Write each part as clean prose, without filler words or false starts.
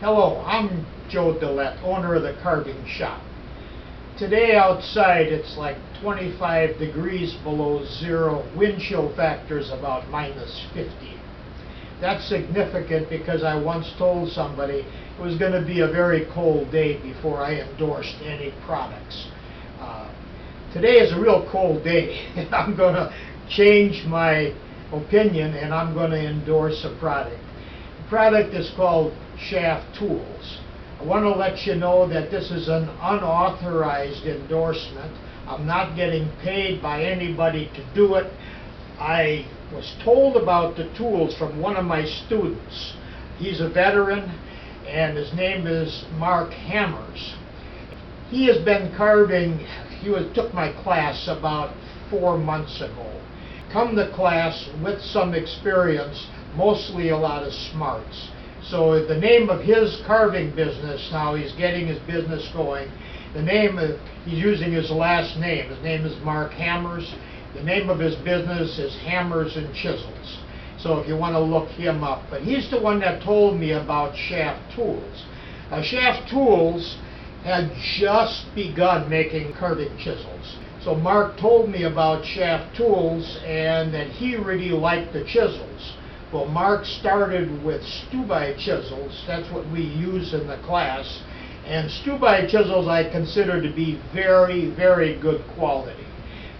Hello, I'm Joe Dillette, owner of the carving shop. Today outside it's like 25 degrees below zero, wind chill factor is about -50. That's significant because I once told somebody it was going to be a very cold day before I endorsed any products. Today is a real cold day. I'm going to change my opinion and I'm going to endorse a product. The product is called Schaaf Tools. I want to let you know that this is an unauthorized endorsement. I'm not getting paid by anybody to do it. I was told about the tools from one of my students. He's a veteran and his name is Mark Hammers. He has been carving, took my class about 4 months ago. Come to class with some experience, mostly a lot of smarts. So the name of his carving business, now he's getting his business going, he's using his last name. His name is Mark Hammers. The name of his business is Hammers and Chisels. So if you want to look him up. But he's the one that told me about Schaaf Tools. Schaaf Tools had just begun making carving chisels. So Mark told me about Schaaf Tools and that he really liked the chisels. Well, Mark started with Stubai chisels. That's what we use in the class. And Stubai chisels I consider to be very, very good quality.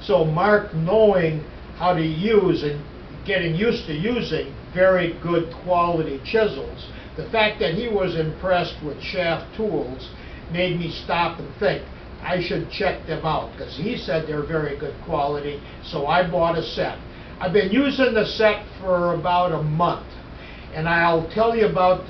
So Mark, knowing how to use and getting used to using very good quality chisels, the fact that he was impressed with Schaaf Tools made me stop and think I should check them out, because he said they're very good quality. So I bought a set. I've been using the set for about a month, and I'll tell you about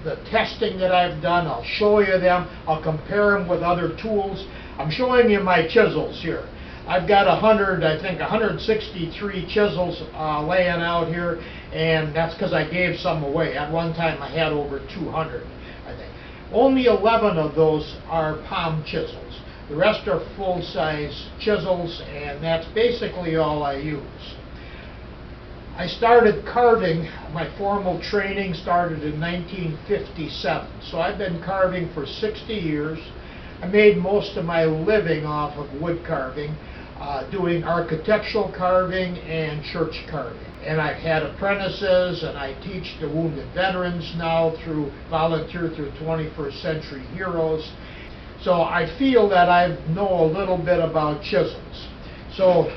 the testing that I've done. I'll show you them. I'll compare them with other tools. I'm showing you my chisels here. I've got 163 chisels laying out here, and that's because I gave some away. At one time I had over 200, I think. Only 11 of those are palm chisels. The rest are full-size chisels, and that's basically all I use. I started carving, my formal training started in 1957, so I've been carving for 60 years. I made most of my living off of wood carving, doing architectural carving and church carving. And I've had apprentices, and I teach the wounded veterans now volunteer through 21st Century Heroes. So I feel that I know a little bit about chisels. So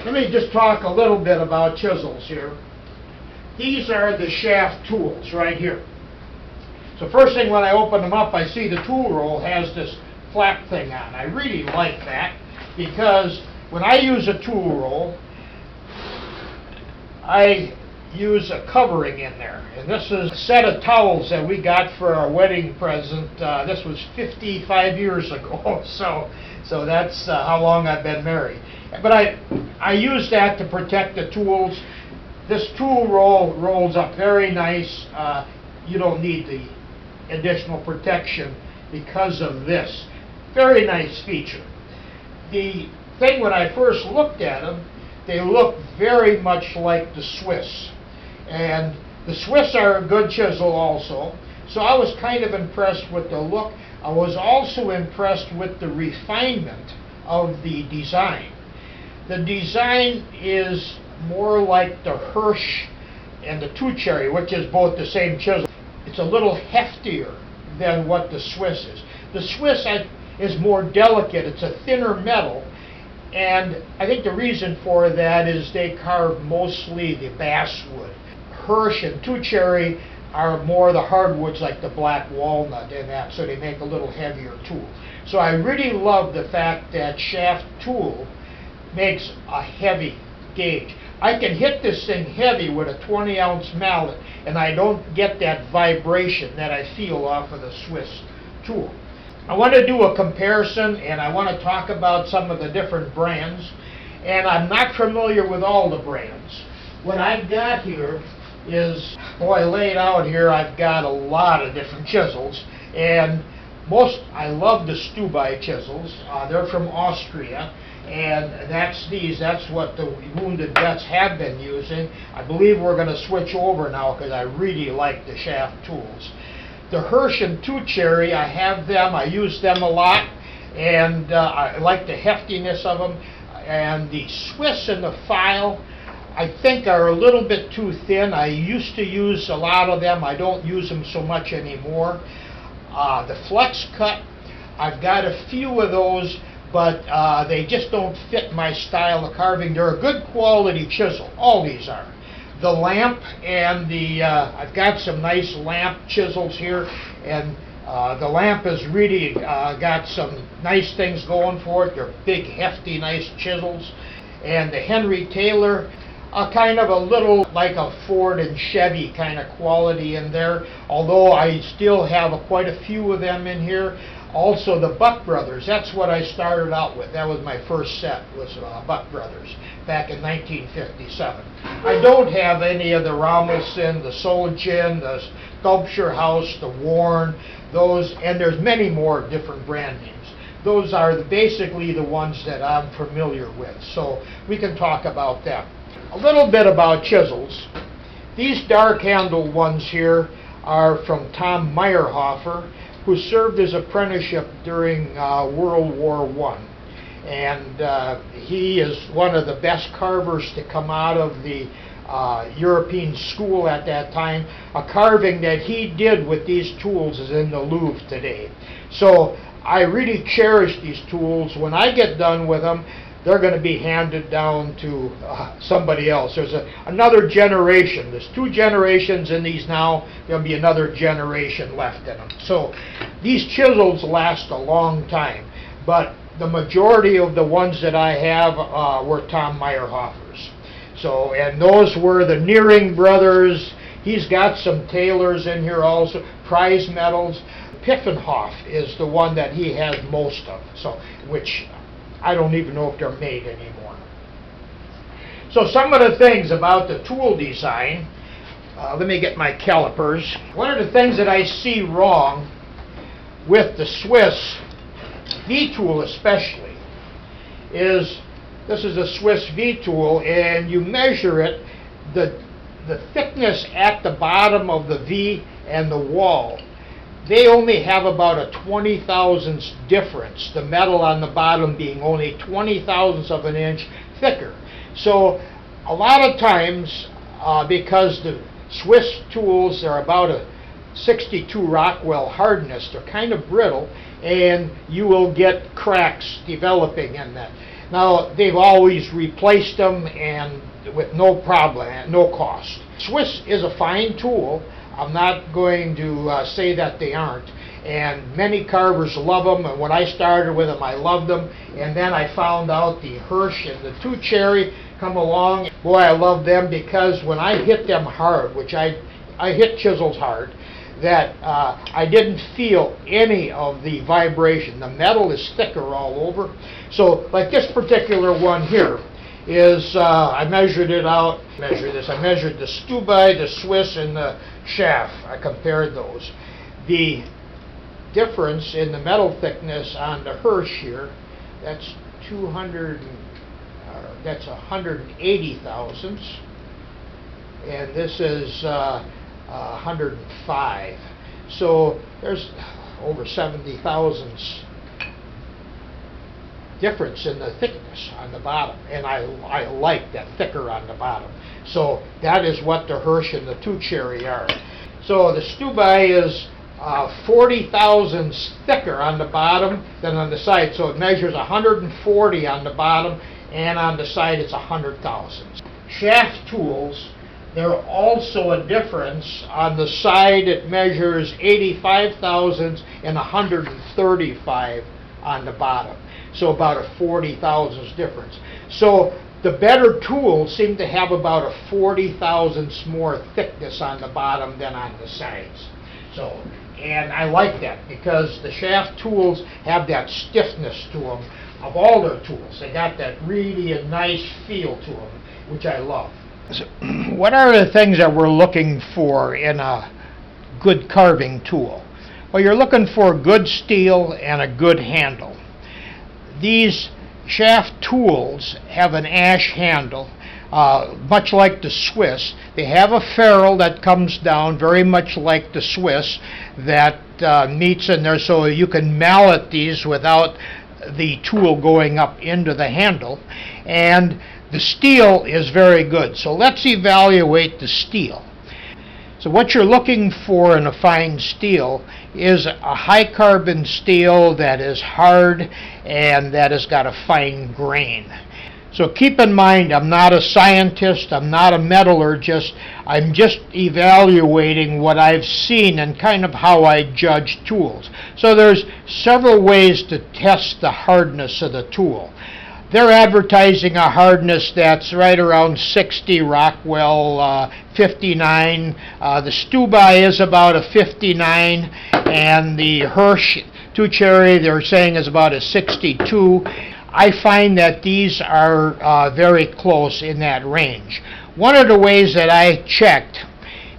let me just talk a little bit about chisels here. These are the Schaaf Tools right here. So first thing when I open them up, I see the tool roll has this flap thing on. I really like that because when I use a tool roll, I use a covering in there. And this is a set of towels that we got for our wedding present. This was 55 years ago, so that's how long I've been married. But I use that to protect the tools. This tool roll rolls up very nice. You don't need the additional protection because of this. Very nice feature. The thing when I first looked at them, they look very much like the Swiss. And the Swiss are a good chisel also. So I was kind of impressed with the look. I was also impressed with the refinement of the design. The design is more like the Hirsch and the Two Cherry, which is both the same chisel. It's a little heftier than what the Swiss is. The Swiss is more delicate. It's a thinner metal. And I think the reason for that is they carve mostly the basswood. Hirsch and Two Cherry are more the hardwoods like the black walnut and that, so they make a little heavier tool. So I really love the fact that Schaaf Tool makes a heavy gauge. I can hit this thing heavy with a 20-ounce mallet and I don't get that vibration that I feel off of the Swiss tool. I want to do a comparison and I want to talk about some of the different brands, and I'm not familiar with all the brands. What I've got here is, laid out here I've got a lot of different chisels, and I love the Stubai chisels. They're from Austria, and that's what the wounded vets have been using. I believe we're going to switch over now because I really like the Schaaf Tools. The Hirsch and Two Cherry, I have them, I use them a lot, and I like the heftiness of them. And the Swiss and the File, I think are a little bit too thin. I used to use a lot of them. I don't use them so much anymore. The Flex Cut, I've got a few of those, but they just don't fit my style of carving. They're a good quality chisel. All these are. The lamp and the, I've got some nice lamp chisels here, and the lamp has really got some nice things going for it. They're big, hefty, nice chisels. And the Henry Taylor, kind of a little like a Ford and Chevy kind of quality in there, although I still have quite a few of them in here. Also the Buck Brothers, that's what I started out with. That was my first set, was Buck Brothers, back in 1957. I don't have any of the Ramelson, the Solgen, the Sculpture House, the Warren, those, and there's many more different brand names. Those are basically the ones that I'm familiar with, so we can talk about them. A little bit about chisels. These dark handle ones here are from Tom Meyerhofer, who served his apprenticeship during World War I. And he is one of the best carvers to come out of the European school at that time. A carving that he did with these tools is in the Louvre today. So I really cherish these tools. When I get done with them, they're going to be handed down to somebody else. There's another generation. There's 2 generations in these now. There'll be another generation left in them. So these chisels last a long time. But the majority of the ones that I have were Tom Meyerhofer's. So, and those were the Nearing brothers. He's got some Taylors in here also, prize medals. Piffenhoff is the one that he has most of, so, which I don't even know if they're made anymore. So some of the things about the tool design, let me get my calipers. One of the things that I see wrong with the Swiss V-tool especially is, this is a Swiss V-tool, and you measure it, the thickness at the bottom of the V and the wall, they only have about a 20 thousandths difference, the metal on the bottom being only 20 thousandths of an inch thicker. So a lot of times, because the Swiss tools are about a 62 Rockwell hardness, they're kind of brittle, and you will get cracks developing in that. Now, they've always replaced them, and with no problem, no cost. Swiss is a fine tool. I'm not going to say that they aren't, and many carvers love them, and when I started with them I loved them, and then I found out the Hirsch and the Two Cherry come along. Boy, I love them, because when I hit them hard, which I hit chisels hard, that I didn't feel any of the vibration. The metal is thicker all over. So like this particular one here is, I measured it out, I measured the Stubai, the Swiss, and the Schaaf. I compared those. The difference in the metal thickness on the Hirsch here, that's 180 thousandths, and this is 105. So there's over 70 thousandths difference in the thickness on the bottom, and I like that thicker on the bottom. So that is what the Hirsch and the Two Cherry are. So the Stubai is 40 thousandths thicker on the bottom than on the side, so it measures 140 on the bottom, and on the side it's 100 thousandths. Schaaf Tools, there are also a difference. On the side it measures 85 thousandths and 135 on the bottom. So about a 40 thousandths difference. So the better tools seem to have about a 40 thousandths more thickness on the bottom than on the sides. So, and I like that, because the Schaaf tools have that stiffness to them of all their tools. They got that really a nice feel to them, which I love. So, what are the things that we're looking for in a good carving tool? Well, you're looking for good steel and a good handle. These Schaaf tools have an ash handle. much like the Swiss. They have a ferrule that comes down very much like the Swiss that meets in there, so you can mallet these without the tool going up into the handle. And the steel is very good. So let's evaluate the steel. So what you're looking for in a fine steel is a high carbon steel that is hard and that has got a fine grain. So keep in mind, I'm not a scientist, I'm not a metallurgist, I'm just evaluating what I've seen and kind of how I judge tools. So there's several ways to test the hardness of the tool. They're advertising a hardness that's right around 60, Rockwell 59. The Stubai is about a 59, and the Hirsch Two-Cherry they're saying is about a 62. I find that these are very close in that range. One of the ways that I checked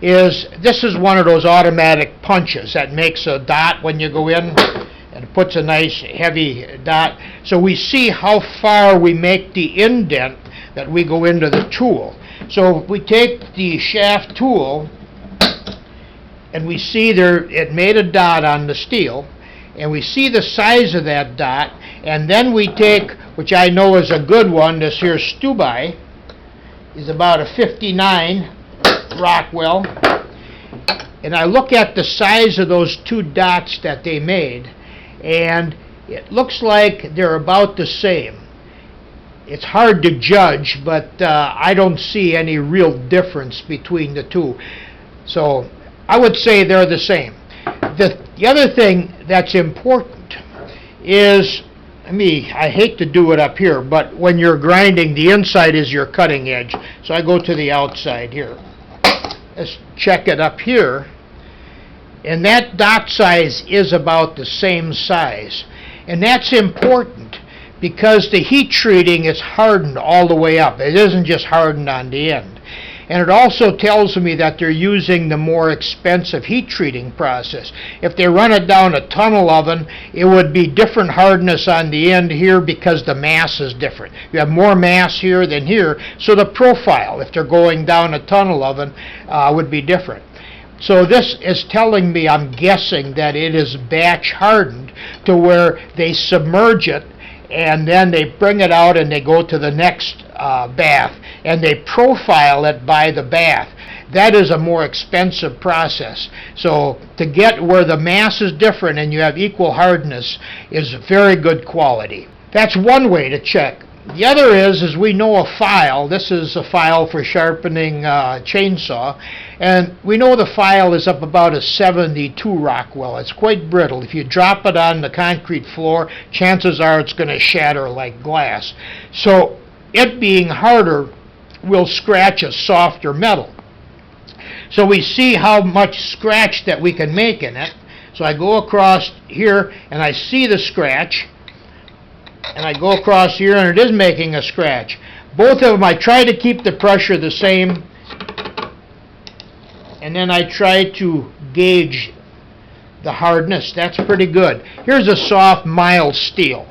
is this is one of those automatic punches that makes a dot when you go in, and it puts a nice heavy dot. So we see how far we make the indent that we go into the tool. So if we take the Schaaf tool and we see there it made a dot on the steel, and we see the size of that dot, and then we take, which I know is a good one, this here Stubai is about a 59 Rockwell, and I look at the size of those two dots that they made, and it looks like they're about the same. It's hard to judge, but I don't see any real difference between the two. So I would say they're the same. The other thing that's important is, I hate to do it up here, but when you're grinding, the inside is your cutting edge. So I go to the outside here. Let's check it up here. And that dot size is about the same size. And that's important because the heat treating is hardened all the way up. It isn't just hardened on the end. And it also tells me that they're using the more expensive heat treating process. If they run it down a tunnel oven, it would be different hardness on the end here because the mass is different. You have more mass here than here, so the profile, if they're going down a tunnel oven, would be different. So this is telling me, I'm guessing, that it is batch hardened to where they submerge it and then they bring it out and they go to the next bath and they profile it by the bath. That is a more expensive process. So to get where the mass is different and you have equal hardness is very good quality. That's one way to check. The other is we know a file. This is a file for sharpening chainsaw, and we know the file is up about a 72 Rockwell. It's quite brittle. If you drop it on the concrete floor, chances are it's going to shatter like glass. So it being harder will scratch a softer metal. So we see how much scratch that we can make in it. So I go across here and I see the scratch, and I go across here and it is making a scratch. Both of them, I try to keep the pressure the same, and then I try to gauge the hardness. That's pretty good. Here's a soft, mild steel,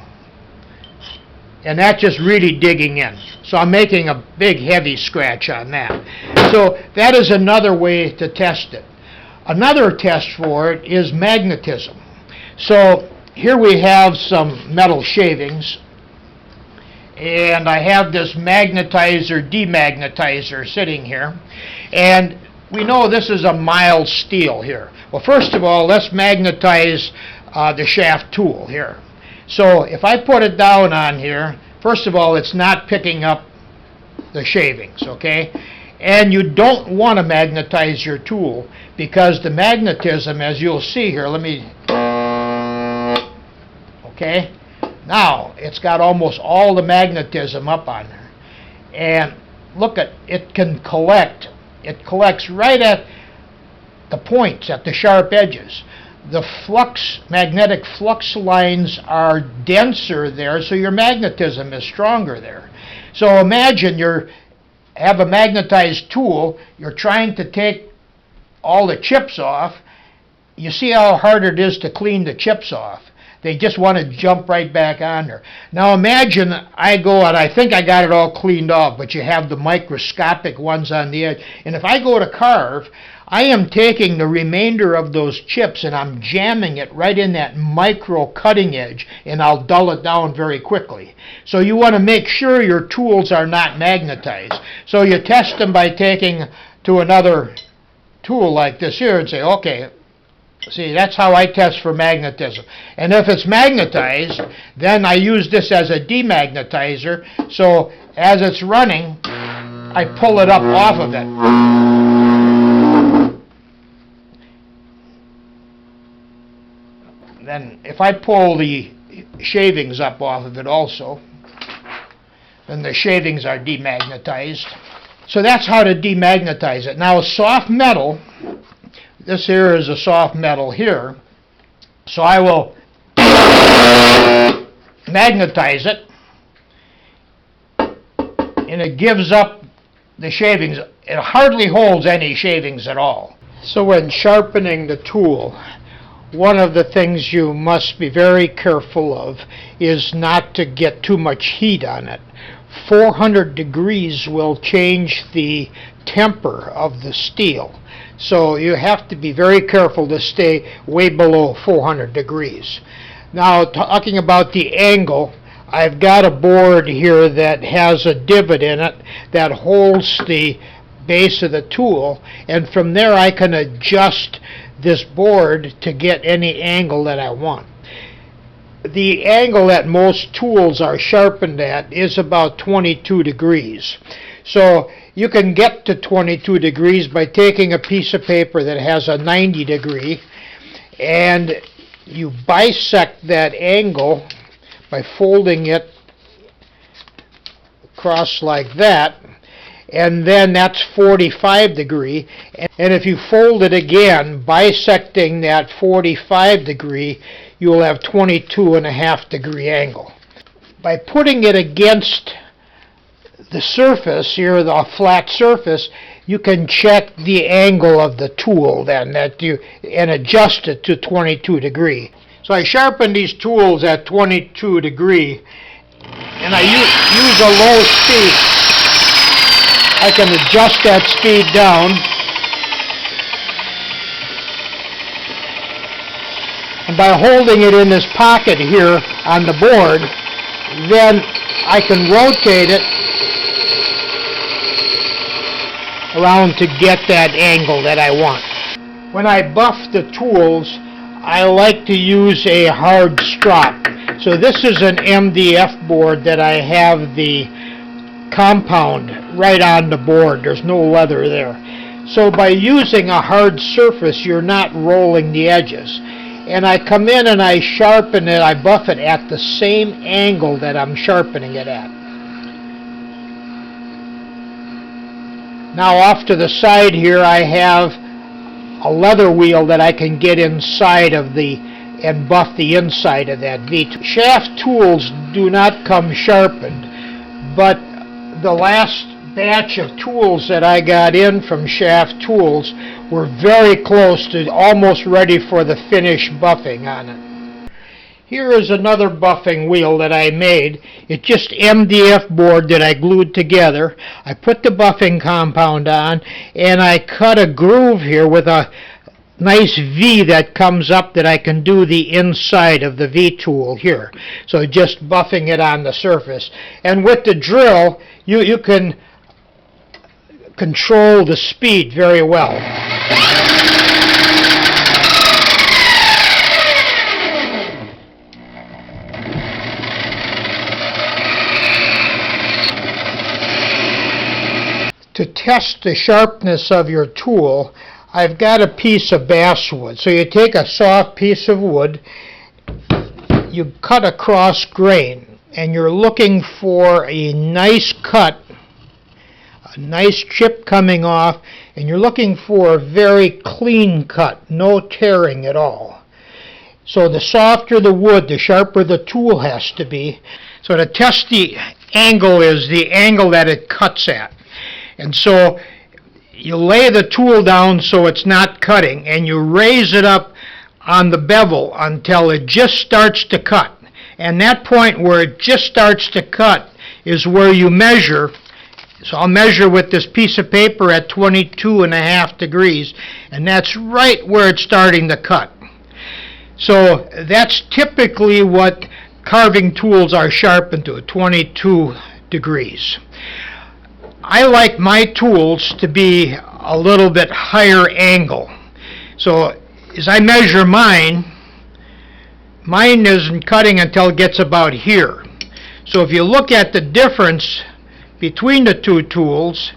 and that's just really digging in. So I'm making a big, heavy scratch on that. So that is another way to test it. Another test for it is magnetism. So here we have some metal shavings, and I have this magnetizer, demagnetizer sitting here, and we know this is a mild steel here. Well, first of all, let's magnetize the Schaaf tool here. So if I put it down on here, first of all, it's not picking up the shavings, okay? And you don't want to magnetize your tool because the magnetism, as you'll see here, okay, now it's got almost all the magnetism up on there. And look at it, can collect. It collects right at the points, at the sharp edges. The magnetic flux lines are denser there, so your magnetism is stronger there. So imagine you have a magnetized tool, you're trying to take all the chips off. You see how hard it is to clean the chips off. They just want to jump right back on there. Now imagine I go and I think I got it all cleaned off, but you have the microscopic ones on the edge. And if I go to carve, I am taking the remainder of those chips and I'm jamming it right in that micro cutting edge, and I'll dull it down very quickly. So you want to make sure your tools are not magnetized. So you test them by taking to another tool like this here and say, okay, see, that's how I test for magnetism. And if it's magnetized, then I use this as a demagnetizer. So as it's running, I pull it up off of it. Then if I pull the shavings up off of it also, then the shavings are demagnetized. So that's how to demagnetize it. Now soft metal, this here is a soft metal here, so I will magnetize it, and it gives up the shavings. It hardly holds any shavings at all. So when sharpening the tool, one of the things you must be very careful of is not to get too much heat on it. 400 degrees will change the temper of the steel. So you have to be very careful to stay way below 400 degrees. Now, talking about the angle, I've got a board here that has a divot in it that holds the base of the tool, and from there I can adjust this board to get any angle that I want. The angle that most tools are sharpened at is about 22 degrees. So you can get to 22 degrees by taking a piece of paper that has a 90 degree, and you bisect that angle by folding it across like that, and then that's 45 degree. And if you fold it again, bisecting that 45 degree, you will have 22.5 degree angle. By putting it against the surface here, the flat surface, you can check the angle of the tool then and adjust it to 22 degree. So I sharpen these tools at 22 degree, and I use a low speed. I can adjust that speed down, and by holding it in this pocket here on the board, then I can rotate it around to get that angle that I want. When I buff the tools, I like to use a hard strop. So this is an MDF board that I have the compound right on the board. There's no leather there. So by using a hard surface, you're not rolling the edges. And I come in and I sharpen it, I buff it at the same angle that I'm sharpening it at. Now off to the side here I have a leather wheel that I can get inside of and buff the inside of that V. Schaaf Tools do not come sharpened, but the last batch of tools that I got in from Schaaf Tools were very close to almost ready for the finished buffing on it. Here is another buffing wheel that I made. It's just MDF board that I glued together. I put the buffing compound on, and I cut a groove here with a nice V that comes up that I can do the inside of the V tool here. So just buffing it on the surface. And with the drill, you can control the speed very well. To test the sharpness of your tool, I've got a piece of basswood. So you take a soft piece of wood, you cut a cross grain, and you're looking for a nice cut, a nice chip coming off, and you're looking for a very clean cut, no tearing at all. So the softer the wood, the sharper the tool has to be. So to test the angle is the angle that it cuts at. And so you lay the tool down so it's not cutting, and you raise it up on the bevel until it just starts to cut. And that point where it just starts to cut is where you measure. So I'll measure with this piece of paper at 22.5 degrees, and that's right where it's starting to cut. So that's typically what carving tools are sharpened to, 22 degrees. I like my tools to be a little bit higher angle. So as I measure mine isn't cutting until it gets about here. So if you look at the difference between the two tools,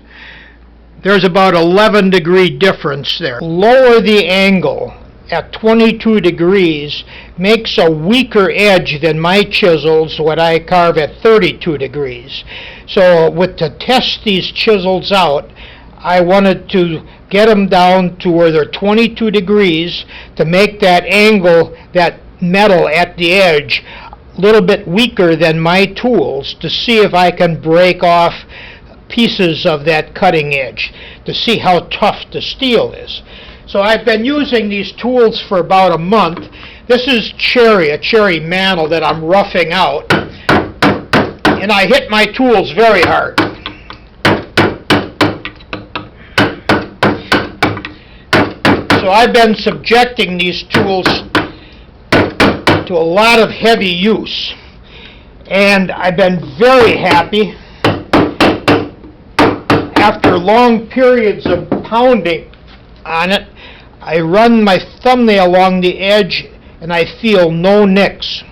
there's about 11 degree difference there. Lower the angle at 22 degrees makes a weaker edge than my chisels when I carve at 32 degrees. So to test these chisels out, I wanted to get them down to where they're 22 degrees to make that angle, that metal at the edge, a little bit weaker than my tools, to see if I can break off pieces of that cutting edge, to see how tough the steel is. So I've been using these tools for about a month. This is a cherry mantle that I'm roughing out, and I hit my tools very hard. So I've been subjecting these tools to a lot of heavy use, and I've been very happy. After long periods of pounding on it, I run my thumbnail along the edge and I feel no nicks.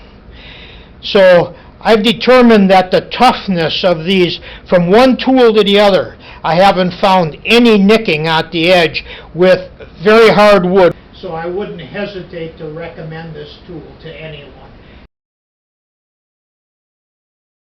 So I've determined that the toughness of these, from one tool to the other, I haven't found any nicking at the edge with very hard wood. So I wouldn't hesitate to recommend this tool to anyone.